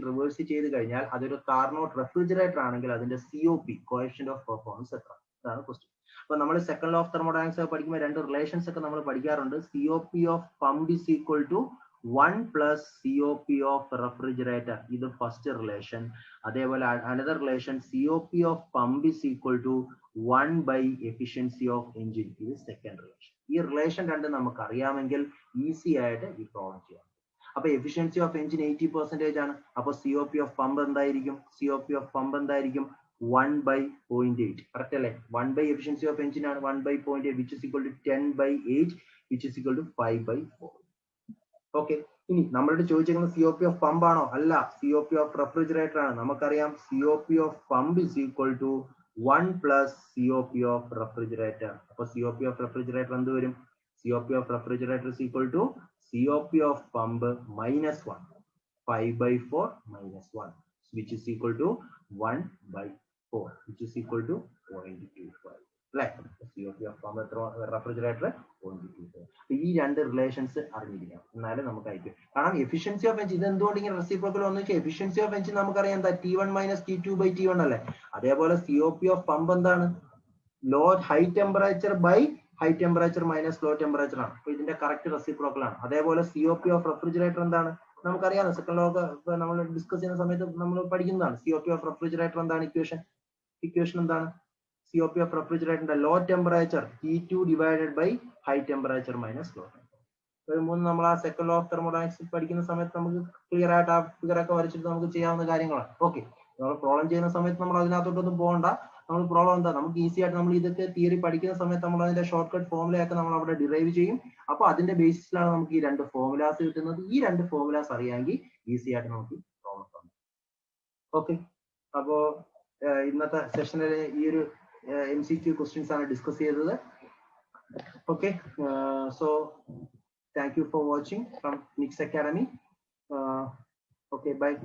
റിവേഴ്സ് ചെയ്ത് കഴിഞ്ഞാൽ അതൊരു കാർനോട്ട് റെഫ്രിജറേറ്റർ ആണെങ്കിൽ അതിന്റെ COP, കോഎഫിഷ്യന്റ് ഓഫ് പെർഫോമൻസ് എത്ര, അതാണ് ക്വസ്റ്റ്യൻ. അപ്പൊ നമ്മൾ സെക്കൻഡ് ലോ ഓഫ് തെർമോഡൈനാമിക്സ് പഠിക്കുമ്പോൾ രണ്ട് റിലേഷൻസ് ഒക്കെ നമ്മൾ പഠിക്കാറുണ്ട്. COP of pump is equal to 1 plus COP of refrigerator, ഇത് ഫസ്റ്റ് റിലേഷൻ. അതേപോലെ another relation, COP of pump is equal to 1 by efficiency of engine, ഇത് സെക്കൻഡ് റിലേഷൻ. ഈ relation രണ്ട് നമുക്ക് അറിയാമെങ്കിൽ ഈസി ആയിട്ട് ഈ പ്രോബ്ലം ചെയ്യാം. അപ്പൊ എഫിഷ്യൻസി ഓഫ് എഞ്ചിൻ 80% ആണ്. അപ്പൊ COP of pump എന്തായിരിക്കും, COP of pump എന്തായിരിക്കും, 1 by 0.8, കറക്റ്റ് അല്ലേ. 1 by efficiency of engine ആണ്, 1 by 0.8, which is equal to 10 by 8, which is equal to 5 by 4. Okay, ഇനി നമ്മളോട് ചോദിച്ചിരിക്കുന്നത് COP ഓഫ് പമ്പ് ആണോ, അല്ല, COP ഓഫ് റെഫ്രിജറേറ്റർ ആണ്. നമുക്കറിയാം COP of pump is equal to 1 plus COP of refrigerator. അപ്പൊ COP of refrigerator എന്ത് വരും, COP of refrigerator is equal to COP of pump minus 1, 5 by 4 minus 1, which is equal to 1 by 4, which is equal to 0.25. അല്ലെ. COP of pump എത്ര, refrigerator 0.25. ഈ രണ്ട് relations അറിഞ്ഞിരിക്കണം, എന്നാലും നമുക്ക് അയക്കും. കാരണം എഫിഷ്യൻസി ഓഫ് എഞ്ചിൻ ഇത് എന്തുകൊണ്ട് ഇങ്ങനെ റെസിപ്രോക്കൽ വന്നു വെച്ചാൽ എഫിഷ്യൻസി ഓഫ് എഞ്ചിൻ നമുക്കറിയാം എന്താ, T1 minus T2 by T1 അല്ലേ. അതേപോലെ COP ഓഫ് പമ്പ് എന്താണ്, low high temperature by high temperature minus low temperature ആണ്. അപ്പൊ ഇതിന്റെ കറക്റ്റ് റെസിപ്രോക്കൽ ആണ്. അതേപോലെ COP ഓഫ് റെഫ്രിജറേറ്റർ എന്താണ്, നമുക്കറിയാം, സെക്കൻഡ് ലോ ഒക്കെ നമ്മൾ ഡിസ്കസ് ചെയ്യുന്ന സമയത്ത് നമ്മൾ പഠിക്കുന്നതാണ്. COP ഓഫ് റെഫ്രിജറേറ്റർ എന്താണ്, ഇക്വേഷൻ എന്താണ്, COP of refrigerator low temperature T2 divided by high temperature minus low temperature. മൂന്ന് നമ്മൾ ആ സെക്കൻഡ് ലോ ഓഫ് തെർമോഡൈനാമിക്സ് പഠിക്കുന്ന സമയത്ത് നമുക്ക് ക്ലിയർ ആയിട്ട് ആ ഫിഗർ ഒക്കെ വരച്ചിട്ട് നമുക്ക് ചെയ്യാവുന്ന കാര്യങ്ങളാണ്. ഓക്കെ, നമ്മൾ പ്രോബ്ലം ചെയ്യുന്ന സമയത്ത് നമ്മൾ അതിനകത്തോട്ടൊന്നും പോകണ്ട. നമ്മൾ പ്രോബ്ലം എന്താ, നമുക്ക് ഈസി ആയിട്ട് നമ്മൾ ഇതൊക്കെ തിയറി പഠിക്കുന്ന സമയത്ത് നമ്മൾ അതിന്റെ ഷോർട്ട് കട്ട് ഫോർമുലയൊക്കെ നമ്മൾ അവിടെ ഡിറൈവ് ചെയ്യും. അപ്പൊ അതിന്റെ ബേസിസിലാണ് നമുക്ക് ഈ രണ്ട് ഫോർമുലാസ് കിട്ടുന്നത്. ഈ രണ്ട് ഫോർമുലാസ് അറിയാമെങ്കിൽ ഈസി ആയിട്ട് നമുക്ക് പ്രോബ്ലം തന്നു. ഓക്കെ, അപ്പോ ഇന്നത്തെ സെഷനിൽ ഈ ഒരു MCQ questions are discussed. Okay, so thank you for watching from Nix Academy. Okay, bye.